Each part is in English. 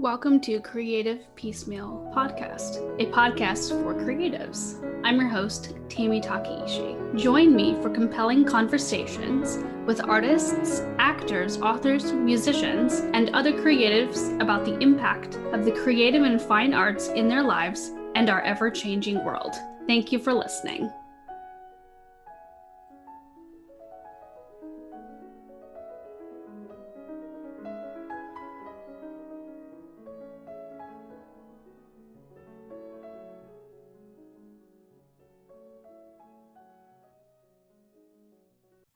Welcome to Creative Piecemeal Podcast, a podcast for creatives. I'm your host, Tammy Takeishi. Join me for compelling conversations with artists, actors, authors, musicians, and other creatives about the impact of the creative and fine arts in their lives and our ever-changing world. Thank you for listening.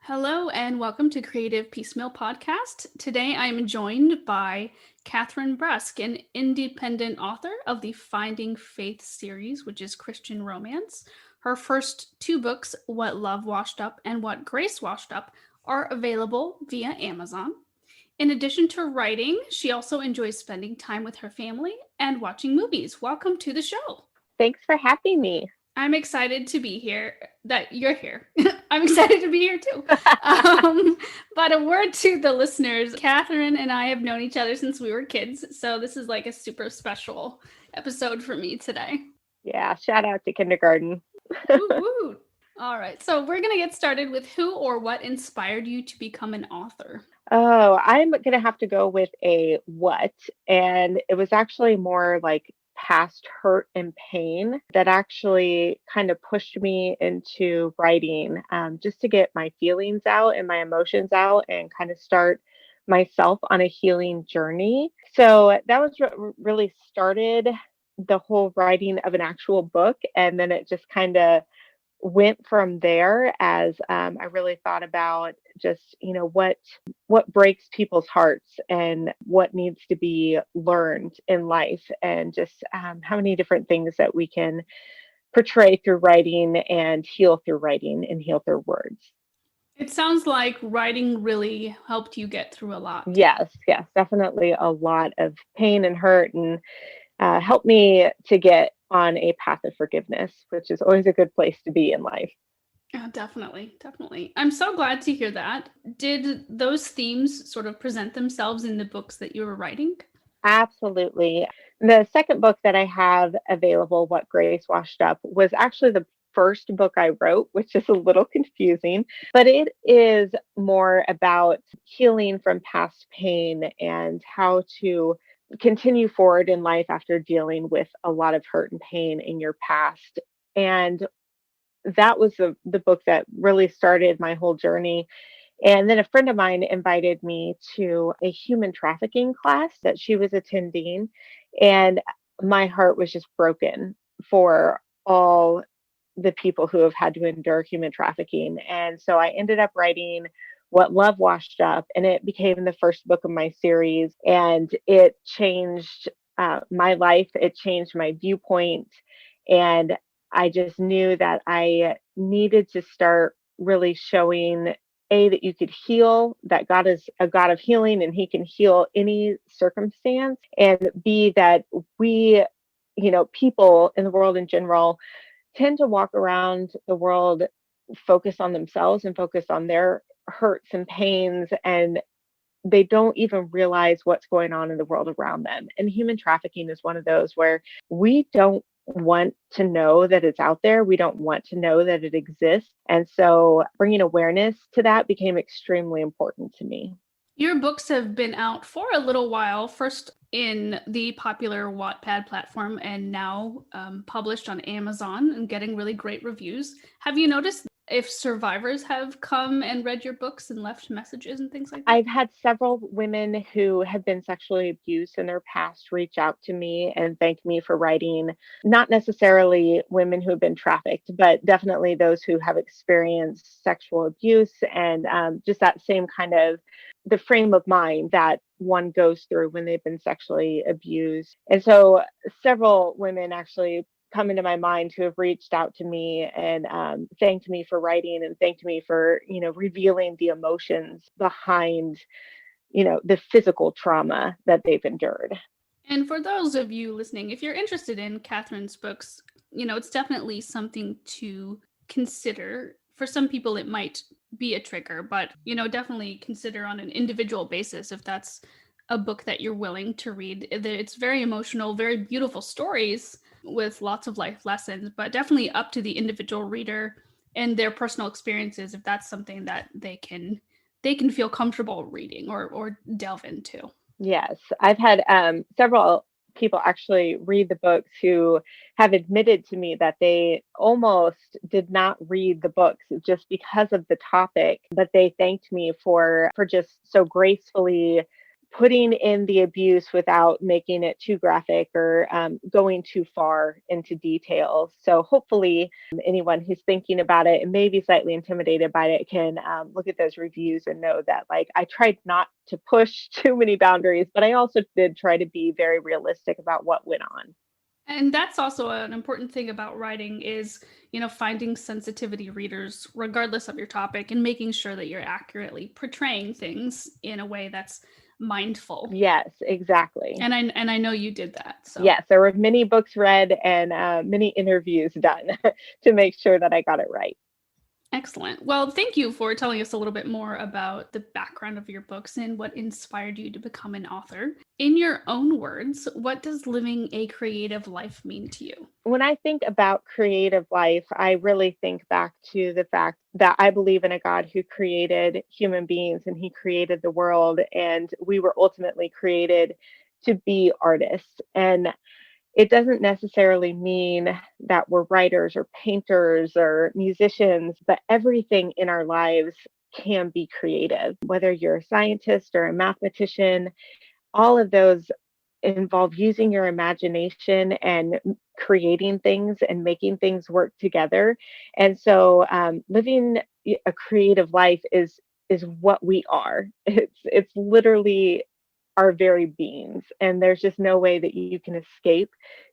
Hello and welcome to Creative Piecemeal Podcast. Today I am joined by Catherine Brusk, an independent author of the Finding Faith series, which is Christian romance. Her first two books, What Love Washed Up and What Grace Washed Up, are available via Amazon. In addition to writing, she also enjoys spending time with her family and watching movies. Welcome to the show. Thanks for having me. I'm excited to be here, that you're here. I'm excited to be here too. But a word to the listeners, Catherine and I have known each other since we were kids. So this is like a super special episode for me today. Yeah, shout out to kindergarten. Woo-woo. All right. So we're going to get started with who or what inspired you to become an author? Oh, I'm going to have to go with a what. And it was actually more like past hurt and pain that actually kind of pushed me into writing, just to get my feelings out and my emotions out and kind of start myself on a healing journey. So that was what really started the whole writing of an actual book. And then it just kind of went from there as I really thought about just, what breaks people's hearts and what needs to be learned in life, and just how many different things that we can portray through writing and heal through writing and heal through words. It sounds like writing really helped you get through a lot. Yes, definitely a lot of pain and hurt, and helped me to get on a path of forgiveness, which is always a good place to be in life. Oh, definitely. I'm so glad to hear that. Did those themes sort of present themselves in the books that you were writing? Absolutely. The second book that I have available, What Grace Washed Up, was actually the first book I wrote, which is a little confusing, but it is more about healing from past pain and how to continue forward in life after dealing with a lot of hurt and pain in your past. And that was the book that really started my whole journey. And then a friend of mine invited me to a human trafficking class that she was attending. And my heart was just broken for all the people who have had to endure human trafficking. And so I ended up writing What Love Washed Up, and it became the first book of my series. And it changed my life. It changed my viewpoint. And I just knew that I needed to start really showing that you could heal, that God is a God of healing and he can heal any circumstance, and B, that we, people in the world in general tend to walk around the world, focus on themselves and focus on their hurts and pains, and they don't even realize what's going on in the world around them. And human trafficking is one of those where we don't want to know that it's out there. We don't want to know that it exists. And so bringing awareness to that became extremely important to me. Your books have been out for a little while, first in the popular Wattpad platform and now published on Amazon and getting really great reviews. Have you noticed if survivors have come and read your books and left messages and things like that? I've had several women who have been sexually abused in their past reach out to me and thank me for writing. Not necessarily women who have been trafficked, but definitely those who have experienced sexual abuse and just that same kind of the frame of mind that one goes through when they've been sexually abused. And so several women actually come into my mind who have reached out to me and thanked me for writing and thanked me for, revealing the emotions behind, the physical trauma that they've endured. And for those of you listening, if you're interested in Catherine's books, it's definitely something to consider. For some people, it might be a trigger, but, definitely consider on an individual basis if that's a book that you're willing to read. It's very emotional, very beautiful stories with lots of life lessons, but definitely up to the individual reader and their personal experiences if that's something that they can feel comfortable reading or delve into. Yes, I've had several people actually read the books who have admitted to me that they almost did not read the books just because of the topic, but they thanked me for just so gracefully putting in the abuse without making it too graphic or going too far into details. So hopefully, anyone who's thinking about it and maybe slightly intimidated by it can look at those reviews and know that, like, I tried not to push too many boundaries, but I also did try to be very realistic about what went on. And that's also an important thing about writing is, finding sensitivity readers regardless of your topic and making sure that you're accurately portraying things in a way that's mindful. Yes, exactly. And I know you did that. So Yes, there were many books read and many interviews done to make sure that I got it right. excellent. Well, thank you for telling us a little bit more about the background of your books and what inspired you to become an author. In your own words, what does living a creative life mean to you? When I think about creative life, I really think back to the fact that I believe in a God who created human beings and he created the world, and we were ultimately created to be artists. And it doesn't necessarily mean that we're writers or painters or musicians, but everything in our lives can be creative. Whether you're a scientist or a mathematician, all of those involve using your imagination and creating things and making things work together. And so, living a creative life is what we are. It's literally our very beings, and there's just no way that you can escape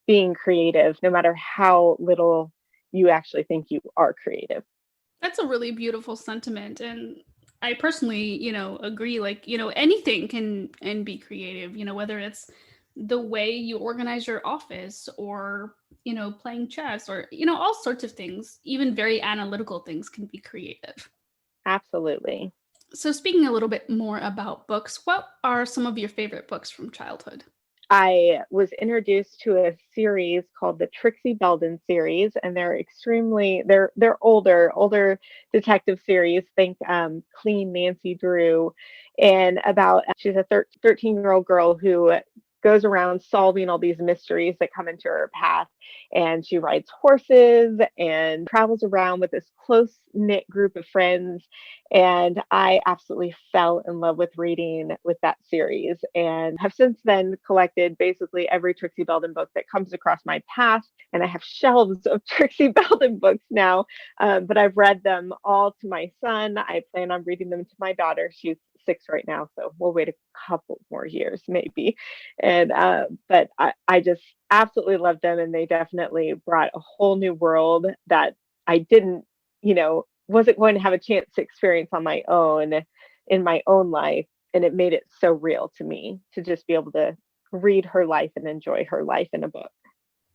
being creative, no matter how little you actually think you are creative. That's a really beautiful sentiment. And I personally, agree. Like, anything can and be creative, whether it's the way you organize your office or, playing chess or, all sorts of things, even very analytical things can be creative. Absolutely. So, speaking a little bit more about books, what are some of your favorite books from childhood? I was introduced to a series called the Trixie Belden series, and they're older detective series. Think Clean Nancy Drew, and about she's a 13-year-old girl who goes around solving all these mysteries that come into her path. And she rides horses and travels around with this close knit group of friends. And I absolutely fell in love with reading with that series and have since then collected basically every Trixie Belden book that comes across my path. And I have shelves of Trixie Belden books now, but I've read them all to my son. I plan on reading them to my daughter. She's 6 right now, so we'll wait a couple more years maybe. And but I just absolutely loved them, and they definitely brought a whole new world that I didn't, wasn't going to have a chance to experience on my own in my own life. And it made it so real to me to just be able to read her life and enjoy her life in a book.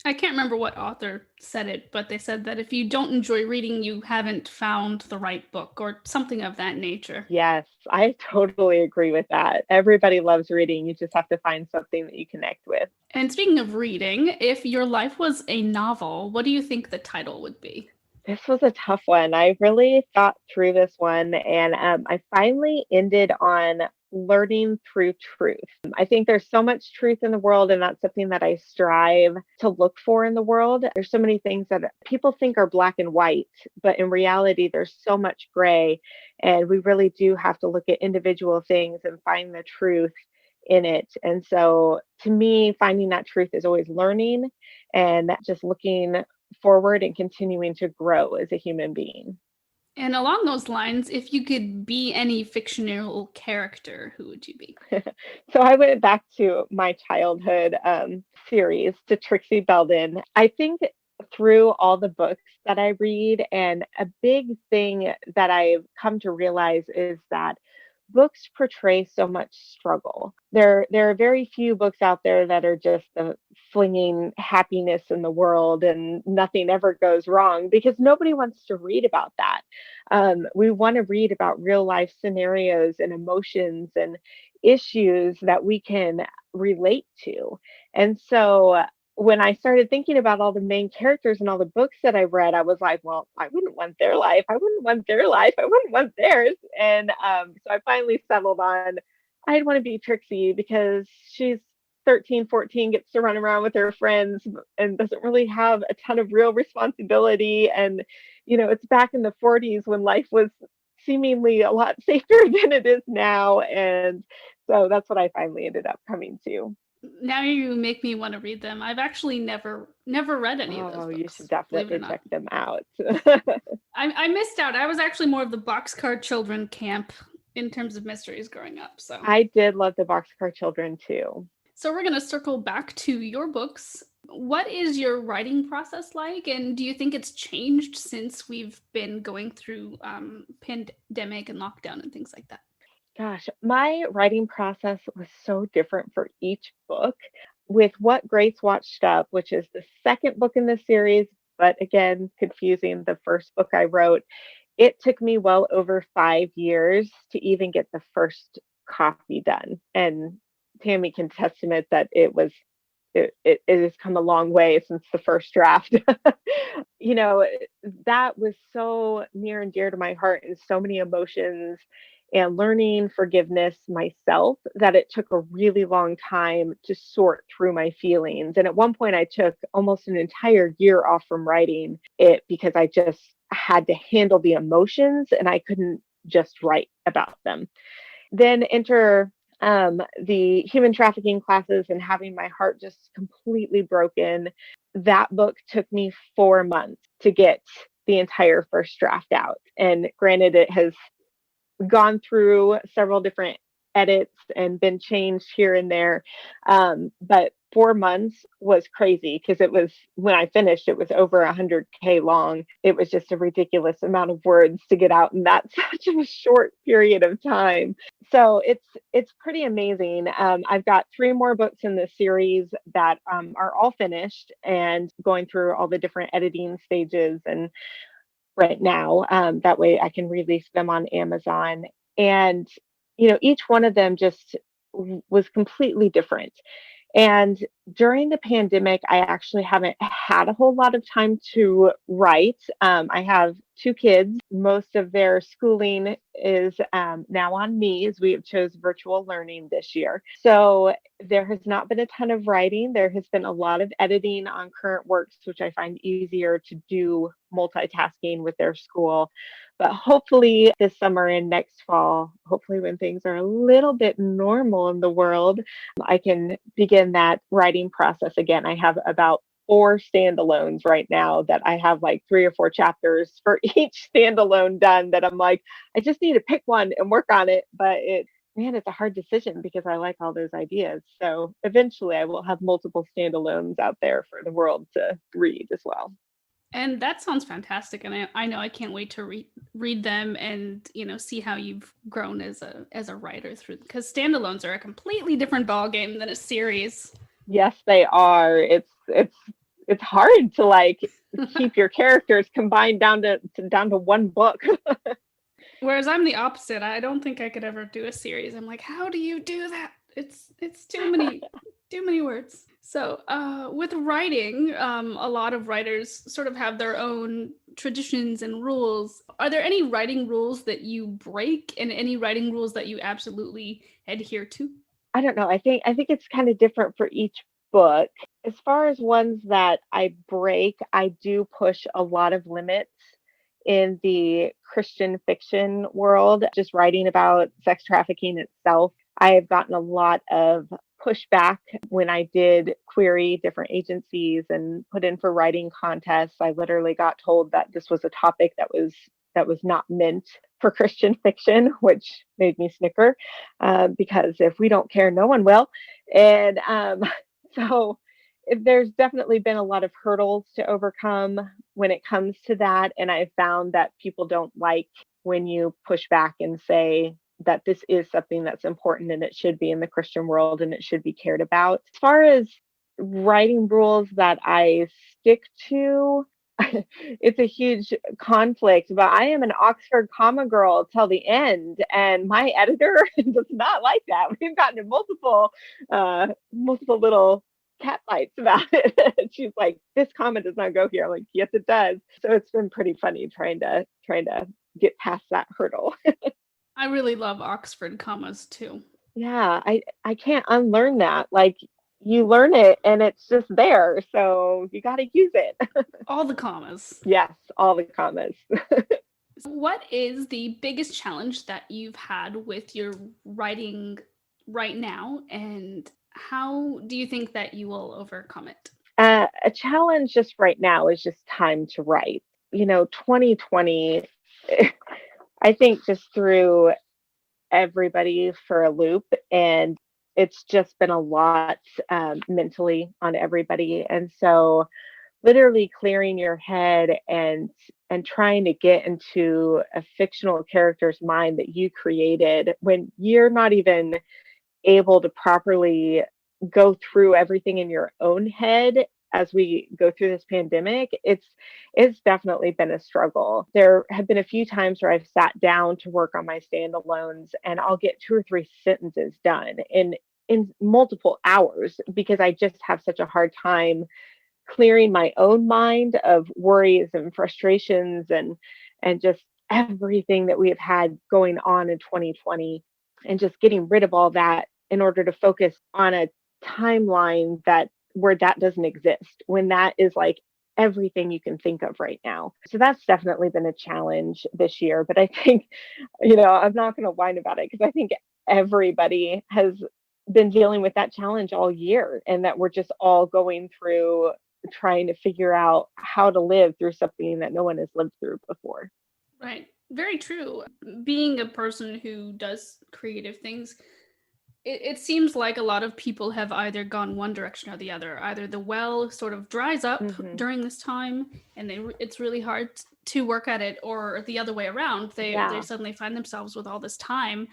I can't remember what author said it, but they said that if you don't enjoy reading, you haven't found the right book or something of that nature. Yes, I totally agree with that. Everybody loves reading. You just have to find something that you connect with. And speaking of reading, if your life was a novel, what do you think the title would be? This was a tough one. I really thought through this one, and I finally ended on learning through truth. I think there's so much truth in the world, and that's something that I strive to look for in the world. There's so many things that people think are black and white, but in reality, there's so much gray, and we really do have to look at individual things and find the truth in it. And so, to me, finding that truth is always learning and just looking forward and continuing to grow as a human being. And along those lines, if you could be any fictional character, who would you be? So I went back to my childhood series, to Trixie Belden. I think through all the books that I read, and a big thing that I've come to realize is that books portray so much struggle. There are very few books out there that are just the flinging happiness in the world and nothing ever goes wrong, because nobody wants to read about that. We want to read about real life scenarios and emotions and issues that we can relate to. And so when I started thinking about all the main characters and all the books that I read, I was like, well, I wouldn't want their life. I wouldn't want their life. I wouldn't want theirs. And so I finally settled on I'd want to be Trixie, because she's 13, 14, gets to run around with her friends and doesn't really have a ton of real responsibility. And, it's back in the 40s when life was seemingly a lot safer than it is now. And so that's what I finally ended up coming to. Now you make me want to read them. I've actually never read any of those Oh, books. you should definitely check them out. I missed out. I was actually more of the Boxcar Children camp in terms of mysteries growing up. So I did love the Boxcar Children too. So we're going to circle back to your books. What is your writing process like? And do you think it's changed since we've been going through pandemic and lockdown and things like that? Gosh, my writing process was so different for each book. With What Grace Watched Up, which is the second book in the series, but again, confusing, the first book I wrote, it took me well over 5 years to even get the first copy done. And Tammy can testament that it has come a long way since the first draft. That was so near and dear to my heart, and so many emotions, and learning forgiveness myself, that it took a really long time to sort through my feelings. And at one point, I took almost an entire year off from writing it, because I just had to handle the emotions and I couldn't just write about them. Then enter the human trafficking classes and having my heart just completely broken. That book took me 4 months to get the entire first draft out. And granted, it has gone through several different edits and been changed here and there. But 4 months was crazy, because it was, when I finished, it was over 100K long. It was just a ridiculous amount of words to get out in that such a short period of time. So it's pretty amazing. I've got 3 more books in the series that are all finished and going through all the different editing stages and right now. That way I can release them on Amazon. And, each one of them just was completely different. And during the pandemic, I actually haven't had a whole lot of time to write. I have 2 kids. Most of their schooling is now on me, as we have chose virtual learning this year. So there has not been a ton of writing. There has been a lot of editing on current works, which I find easier to do multitasking with their school. But hopefully this summer and next fall, hopefully when things are a little bit normal in the world, I can begin that writing process again. I have about 4 standalones right now that I have like 3 or 4 chapters for each standalone done, that I'm like, I just need to pick one and work on it. But it's a hard decision, because I like all those ideas. So eventually I will have multiple standalones out there for the world to read as well. And that sounds fantastic. And I know I can't wait to read them and, see how you've grown as a writer through, because standalones are a completely different ballgame than a series. Yes, they are. It's hard to like keep your characters combined down to one book. Whereas I'm the opposite. I don't think I could ever do a series. I'm like, how do you do that? It's too many words. So with writing, a lot of writers sort of have their own traditions and rules. Are there any writing rules that you break, and any writing rules that you absolutely adhere to? I don't know. I think it's kind of different for each book. As far as ones that I break, I do push a lot of limits in the Christian fiction world. Just writing about sex trafficking itself, I have gotten a lot of pushback when I did query different agencies and put in for writing contests. I literally got told that this was a topic that was not meant for Christian fiction, which made me snicker, because if we don't care, no one will. And so there's definitely been a lot of hurdles to overcome when it comes to that. And I've found that people don't like when you push back and say, that this is something that's important and it should be in the Christian world and it should be cared about. As far as writing rules that I stick to, it's a huge conflict, but I am an Oxford comma girl till the end, and my editor does not like that. We've gotten in multiple little cat fights about it. She's like, "This comma does not go here." I'm like, "Yes, it does." So it's been pretty funny trying to get past that hurdle. I really love Oxford commas too. Yeah, I can't unlearn that. Like, you learn it and it's just there, so you got to use it. All the commas. Yes, all the commas. What is the biggest challenge that you've had with your writing right now, and how do you think that you will overcome it? A challenge just right now is just time to write. 2020, I think, just threw everybody for a loop, and it's just been a lot mentally on everybody. And so literally clearing your head and trying to get into a fictional character's mind that you created when you're not even able to properly go through everything in your own head as we go through this pandemic, it's definitely been a struggle. There have been a few times where I've sat down to work on my standalones and I'll get 2 or 3 sentences done in multiple hours because I just have such a hard time clearing my own mind of worries and frustrations and just everything that we have had going on in 2020, and just getting rid of all that in order to focus on a timeline that where that doesn't exist, when that is like everything you can think of right now. So that's definitely been a challenge this year. But I think, I'm not going to whine about it because I think everybody has been dealing with that challenge all year, and that we're just all going through trying to figure out how to live through something that no one has lived through before. Right. Very true. Being a person who does creative things, it seems like a lot of people have either gone one direction or the other. Either the well sort of dries up during this time and it's really hard to work at it, or the other way around. They suddenly find themselves with all this time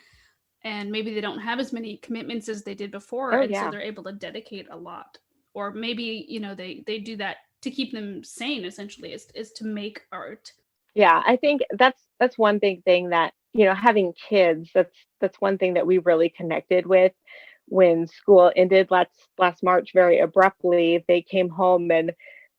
and maybe they don't have as many commitments as they did before. So they're able to dedicate a lot. Or maybe, they do that to keep them sane, essentially, is to make art. Yeah, I think that's one big thing that, having kids, that's one thing that we really connected with when school ended last March very abruptly. They came home and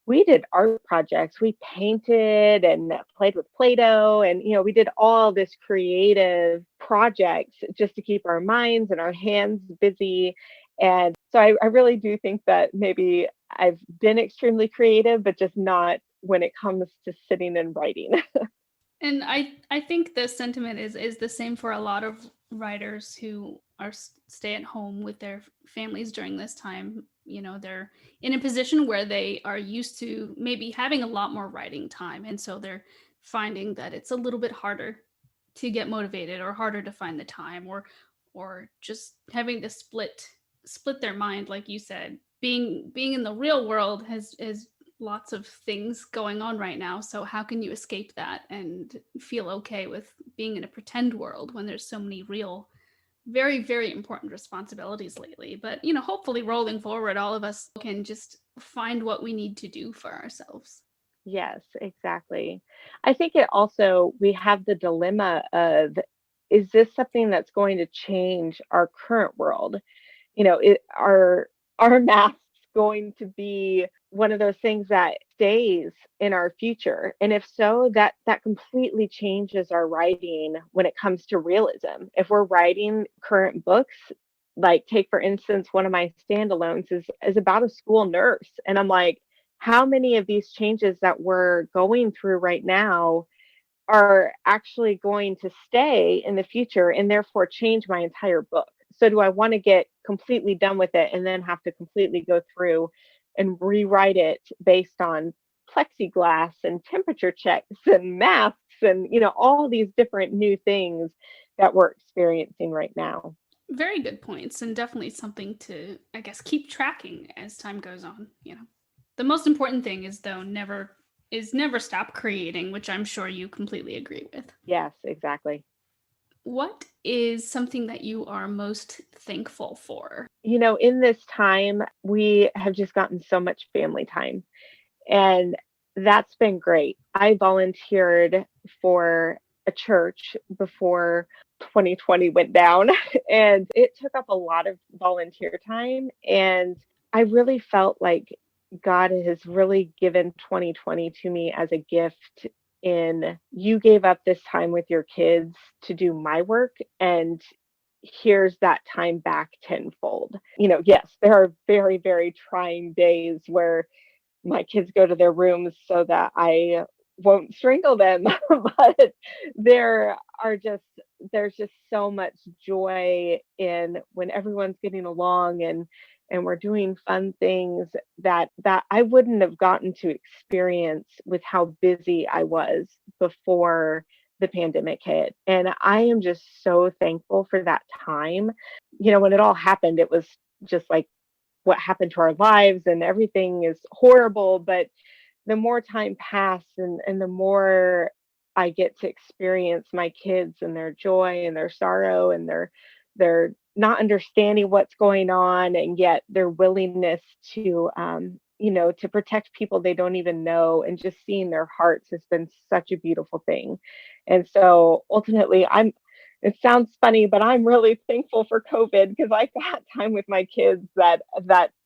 we did art projects. We painted and played with Play-Doh, and we did all this creative projects just to keep our minds and our hands busy. And so I really do think that maybe I've been extremely creative, but just not when it comes to sitting and writing. And I think the sentiment is the same for a lot of writers who are stay at home with their families during this time. They're in a position where they are used to maybe having a lot more writing time. And so they're finding that it's a little bit harder to get motivated, or harder to find the time, or just having to split their mind, like you said. Being in the real world has lots of things going on right now. So how can you escape that and feel okay with being in a pretend world when there's so many real, very, very important responsibilities lately? But, hopefully rolling forward, all of us can just find what we need to do for ourselves. Yes, exactly. I think we have the dilemma of, is this something that's going to change our current world? Are masks going to be one of those things that stays in our future? And if so, that completely changes our writing when it comes to realism. If we're writing current books, like take for instance, one of my standalones is about a school nurse. And I'm like, how many of these changes that we're going through right now are actually going to stay in the future and therefore change my entire book? So do I want to get completely done with it and then have to completely go through and rewrite it based on plexiglass and temperature checks and masks and all these different new things that we're experiencing right now? Very good points, and definitely something to, I guess, keep tracking as time goes on. The most important thing is, though, never stop creating, which I'm sure you completely agree with. Yes, exactly. What is something that you are most thankful for? In this time, we have just gotten so much family time, and that's been great. I volunteered for a church before 2020 went down, and it took up a lot of volunteer time. And I really felt like God has really given 2020 to me as a gift. In you gave up this time with your kids to do my work, and here's that time back tenfold. Yes, there are very, very trying days where my kids go to their rooms so that I won't strangle them. But there are just there's just so much joy in when everyone's getting along, and we're doing fun things that I wouldn't have gotten to experience with how busy I was before the pandemic hit. And I am just so thankful for that time. When it all happened, it was just like what happened to our lives and everything is horrible. But the more time passed, and the more I get to experience my kids and their joy and their sorrow and their not understanding what's going on, and yet their willingness to protect people they don't even know, and just seeing their hearts has been such a beautiful thing. And so ultimately, it sounds funny, but I'm really thankful for COVID because I got time with my kids that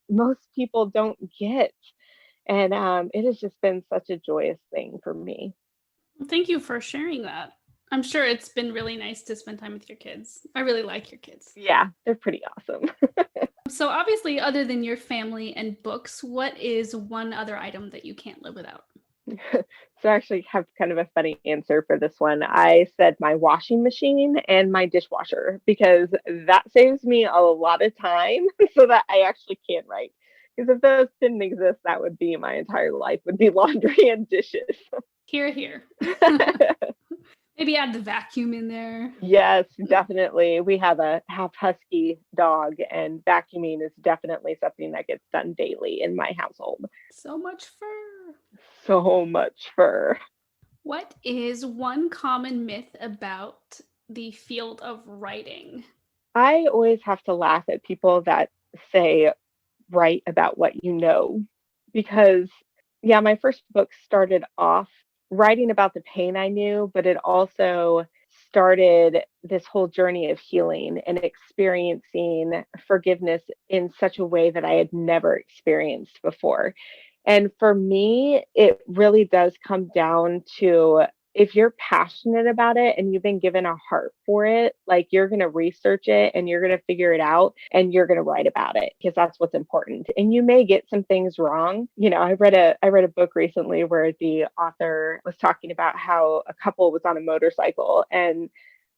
most people don't get. And it has just been such a joyous thing for me. Well, thank you for sharing that. I'm sure it's been really nice to spend time with your kids. I really like your kids. Yeah, they're pretty awesome. So, obviously, other than your family and books, what is one other item that you can't live without? So I actually have kind of a funny answer for this one. I said my washing machine and my dishwasher because that saves me a lot of time so that I actually can write. Because if those didn't exist, that would be my entire life would be laundry and dishes. Here, here. Maybe add the vacuum in there. Yes, definitely. We have a half husky dog, and vacuuming is definitely something that gets done daily in my household. So much fur. So much fur. What is one common myth about the field of writing? I always have to laugh at people that say, write about what you know, because, yeah, my first book started off writing about the pain I knew, but it also started this whole journey of healing and experiencing forgiveness in such a way that I had never experienced before. And for me, it really does come down to if you're passionate about it and you've been given a heart for it, like you're going to research it and you're going to figure it out and you're going to write about it because that's what's important. And you may get some things wrong. I read a book recently where the author was talking about how a couple was on a motorcycle and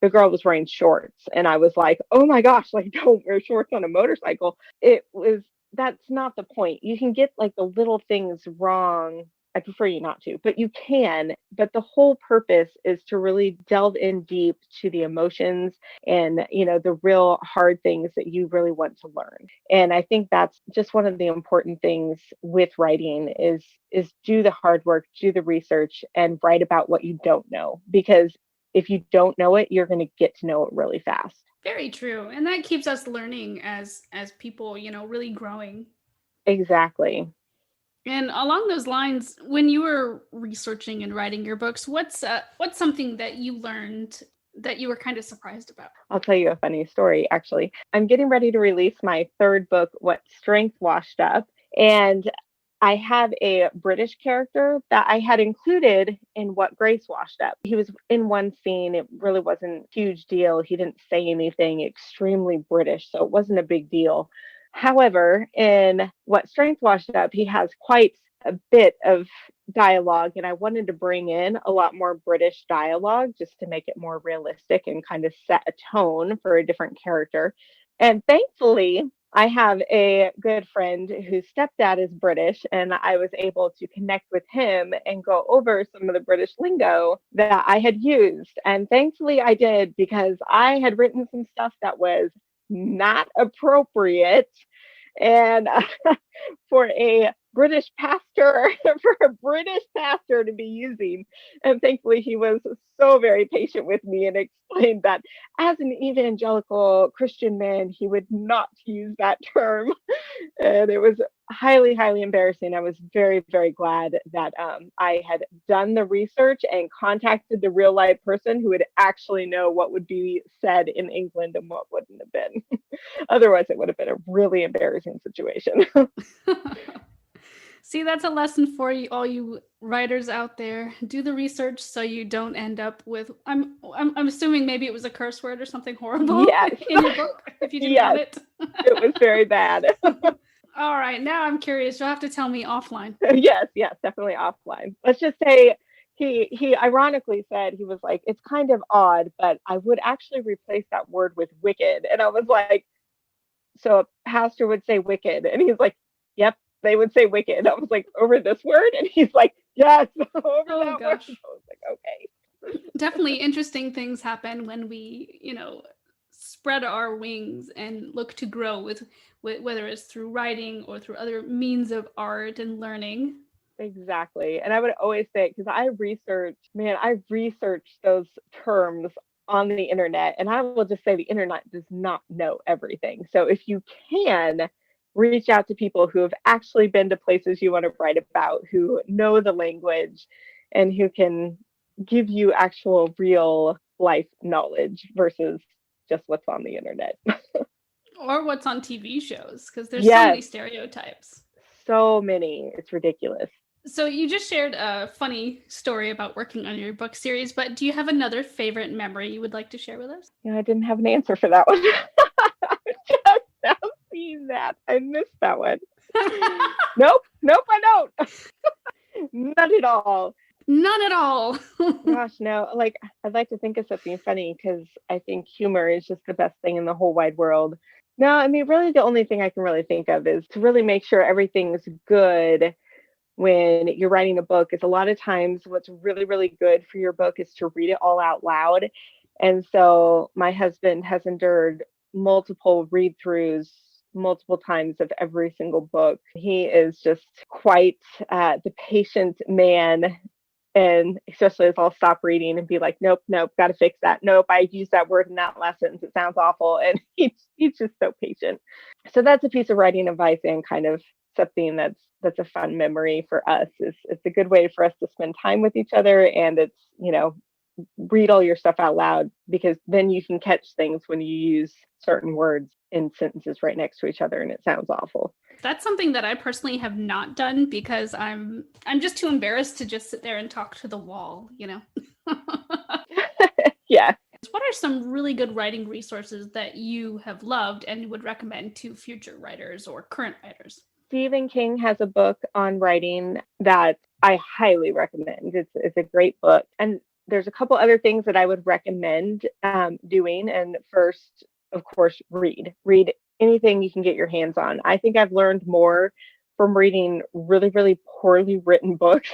the girl was wearing shorts. And I was like, oh my gosh, like don't wear shorts on a motorcycle. That's not the point. You can get like the little things wrong. I prefer you not to, but you can. But the whole purpose is to really delve in deep to the emotions and, the real hard things that you really want to learn. And I think that's just one of the important things with writing is do the hard work, do the research, and write about what you don't know. Because if you don't know it, you're going to get to know it really fast. Very true. And that keeps us learning as people, really growing. Exactly. And along those lines, when you were researching and writing your books, what's something that you learned that you were kind of surprised about? I'll tell you a funny story, actually. I'm getting ready to release my third book, What Strength Washed Up. And I have a British character that I had included in What Grace Washed Up. He was in one scene. It really wasn't a huge deal. He didn't say anything, extremely British, so it wasn't a big deal. However, in What Strength Washed Up, he has quite a bit of dialogue, and I wanted to bring in a lot more British dialogue just to make it more realistic and kind of set a tone for a different character. And thankfully, I have a good friend whose stepdad is British, and I was able to connect with him and go over some of the British lingo that I had used. And thankfully, I did because I had written some stuff that was not appropriate. And for a British pastor for a British pastor to be using. And thankfully, he was so very patient with me and explained that as an evangelical Christian man, he would not use that term. And it was highly, highly embarrassing. I was very, very glad that I had done the research and contacted the real life person who would actually know what would be said in England and what wouldn't have been. Otherwise, it would have been a really embarrassing situation. See, that's a lesson for you, all you writers out there. Do the research so you don't end up with. I'm assuming maybe it was a curse word or something horrible Yes. in your book if you didn't Yes. have it. It was very bad. All right, now I'm curious. You'll have to tell me offline. Yes, definitely offline. Let's just say he ironically said, he was like, it's kind of odd, but I would actually replace that word with wicked. And I was like, so a pastor would say wicked, and he's like, yep, they would say wicked. I was like, over this word? And he's like, yes, over that gosh. word. I was like, okay. Definitely interesting things happen when we, spread our wings and look to grow with whether it's through writing or through other means of art and learning. Exactly. And I would always say, because I researched those terms on the internet, and I will just say the internet does not know everything. So if you can reach out to people who have actually been to places you want to write about, who know the language, and who can give you actual real life knowledge versus just what's on the internet. Or what's on TV shows, because there's Yes. so many stereotypes. So many. It's ridiculous. So you just shared a funny story about working on your book series, but do you have another favorite memory you would like to share with us? Yeah, I didn't have an answer for that one. Just now seeing that. I missed that one. Nope, I don't. None at all. None at all. Gosh, no. Like, I'd like to think of something funny, because I think humor is just the best thing in the whole wide world. No, I mean, really the only thing I can really think of is to really make sure everything's good when you're writing a book. Is a lot of times what's really, really good for your book is to read it all out loud. And so my husband has endured multiple read-throughs multiple times of every single book. He is just quite the patient man. And especially as I'll stop reading and be like, nope, got to fix that. Nope, I used that word in that last sentence. It sounds awful. And he's just so patient. So that's a piece of writing advice, and kind of something that's a fun memory for us. It's a good way for us to spend time with each other, and it's, read all your stuff out loud, because then you can catch things when you use certain words in sentences right next to each other and it sounds awful. That's something that I personally have not done, because I'm just too embarrassed to just sit there and talk to the wall, Yeah. What are some really good writing resources that you have loved and would recommend to future writers or current writers? Stephen King has a book on writing that I highly recommend. It's a great book. And there's a couple other things that I would recommend doing. And first, of course, read anything you can get your hands on. I think I've learned more from reading really, really poorly written books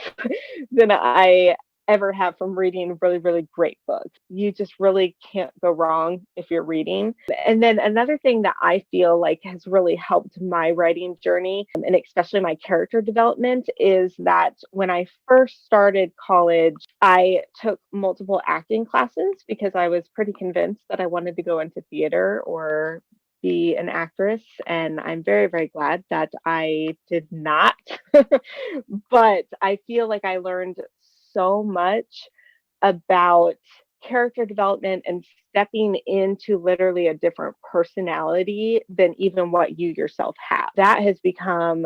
than I ever have from reading really, really great books. You just really can't go wrong if you're reading. And then another thing that I feel like has really helped my writing journey, and especially my character development, is that when I first started college, I took multiple acting classes because I was pretty convinced that I wanted to go into theater or be an actress. And I'm very, very glad that I did not. But I feel like I learned so much about character development and stepping into literally a different personality than even what you yourself have. That has become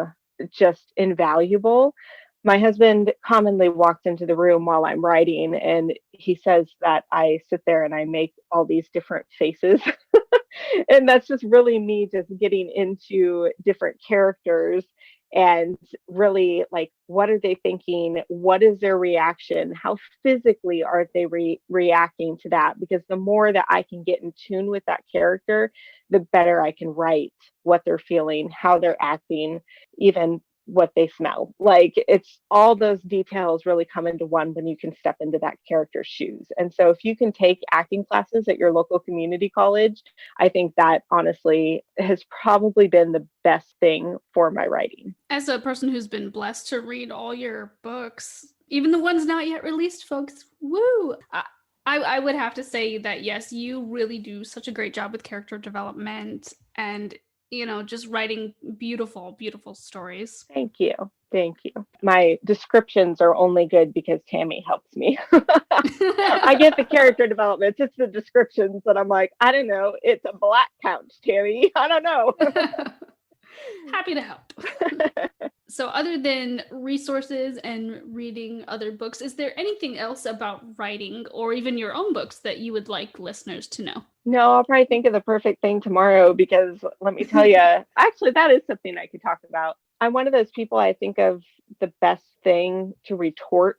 just invaluable. My husband commonly walks into the room while I'm writing, and he says that I sit there and I make all these different faces. And that's just really me just getting into different characters and really, like, what are they thinking? What is their reaction? How physically are they reacting to that? Because the more that I can get in tune with that character, the better I can write what they're feeling, how they're acting, even what they smell. Like, it's all those details really come into one when you can step into that character's shoes. And so if you can take acting classes at your local community college, I think that honestly has probably been the best thing for my writing. As a person who's been blessed to read all your books, even the ones not yet released, folks, woo! I would have to say that, yes, you really do such a great job with character development and, just writing beautiful, beautiful stories. Thank you. Thank you. My descriptions are only good because Tammy helps me. I get the character developments. It's the descriptions that I'm like, I don't know. It's a black couch, Tammy. I don't know. Happy to help. So other than resources and reading other books, is there anything else about writing or even your own books that you would like listeners to know? No, I'll probably think of the perfect thing tomorrow, because let me tell you, actually, that is something I could talk about. I'm one of those people, I think of the best thing to retort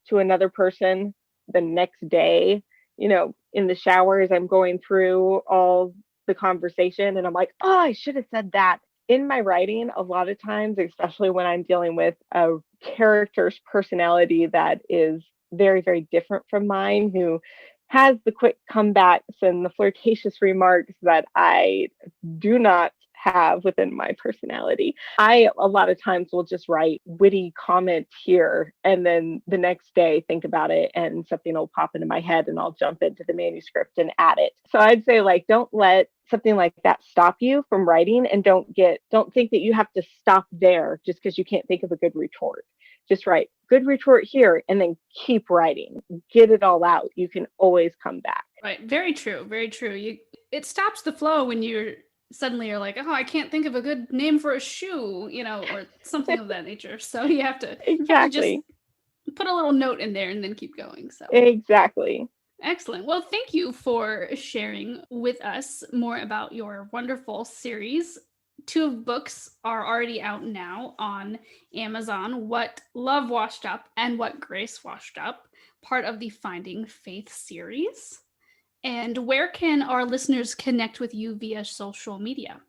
to another person the next day, in the shower as I'm going through all the conversation. And I'm like, oh, I should have said that. In my writing, a lot of times, especially when I'm dealing with a character's personality that is very, very different from mine, who has the quick comebacks and the flirtatious remarks that I do not have within my personality. I, a lot of times, will just write witty comment here, and then the next day think about it and something will pop into my head and I'll jump into the manuscript and add it. So I'd say, like, don't let something like that stop you from writing, and don't think that you have to stop there just because you can't think of a good retort. Just write good retort here and then keep writing. Get it all out. You can always come back. Right. Very true. Very true. It stops the flow when you're like, oh, I can't think of a good name for a shoe, or something of that nature. So you have to Exactly. just put a little note in there and then keep going. So exactly. Excellent. Well, thank you for sharing with us more about your wonderful series. 2 of books are already out now on Amazon: What Love Washed Up and What Grace Washed Up, part of the Finding Faith series. And where can our listeners connect with you via social media?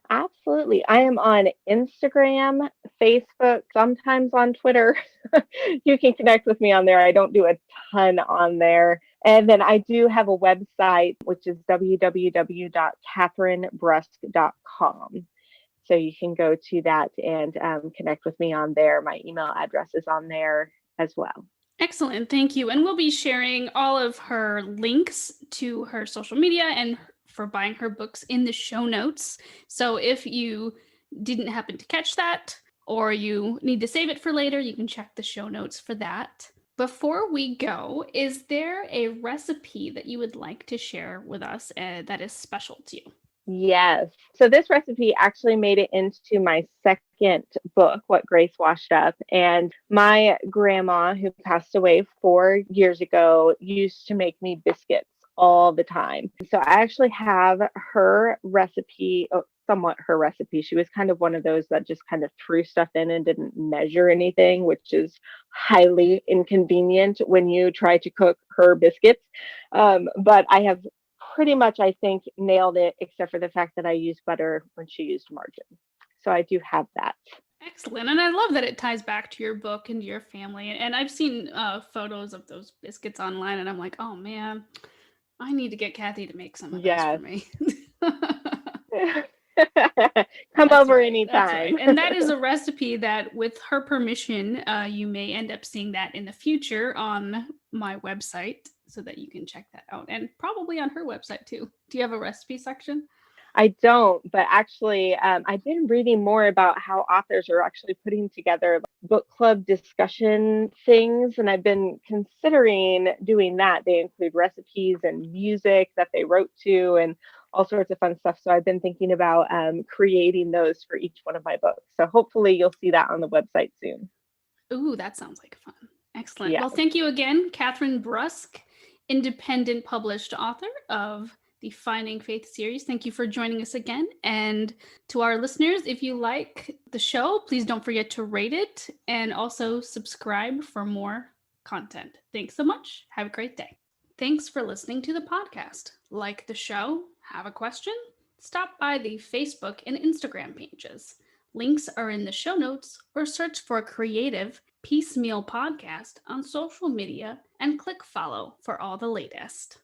Absolutely. I am on Instagram, Facebook, sometimes on Twitter. You can connect with me on there. I don't do a ton on there. And then I do have a website, which is www.catherinebrusk.com. So you can go to that and connect with me on there. My email address is on there as well. Excellent. Thank you. And we'll be sharing all of her links to her social media and for buying her books in the show notes. So if you didn't happen to catch that, or you need to save it for later, you can check the show notes for that. Before we go, is there a recipe that you would like to share with us that is special to you? Yes. So this recipe actually made it into my second book, What Grace Washed Up. And my grandma, who passed away 4 years ago, used to make me biscuits all the time. So I actually have her recipe, somewhat her recipe. She was kind of one of those that just kind of threw stuff in and didn't measure anything, which is highly inconvenient when you try to cook her biscuits. But I have pretty much, I think, nailed it, except for the fact that I used butter when she used margarine. So I do have that. Excellent. And I love that it ties back to your book and to your family. And I've seen photos of those biscuits online, and I'm like, oh man, I need to get Kathy to make some of those for me. Come over anytime. Right. And that is a recipe that, with her permission, you may end up seeing that in the future on my website, so that you can check that out, and probably on her website too. Do you have a recipe section? I don't, but actually, I've been reading more about how authors are actually putting together book club discussion things, and I've been considering doing that. They include recipes and music that they wrote to and all sorts of fun stuff. So I've been thinking about creating those for each one of my books. So hopefully you'll see that on the website soon. Ooh, that sounds like fun. Excellent. Yeah. Well, thank you again, Catherine Brusk, independent published author of the Finding Faith series. Thank you for joining us again. And to our listeners, if you like the show, please don't forget to rate it and also subscribe for more content. Thanks so much. Have a great day. Thanks for listening to the podcast. Like the show? Have a question? Stop by the Facebook and Instagram pages. Links are in the show notes, or search for Creative Piecemeal Podcast on social media and click follow for all the latest.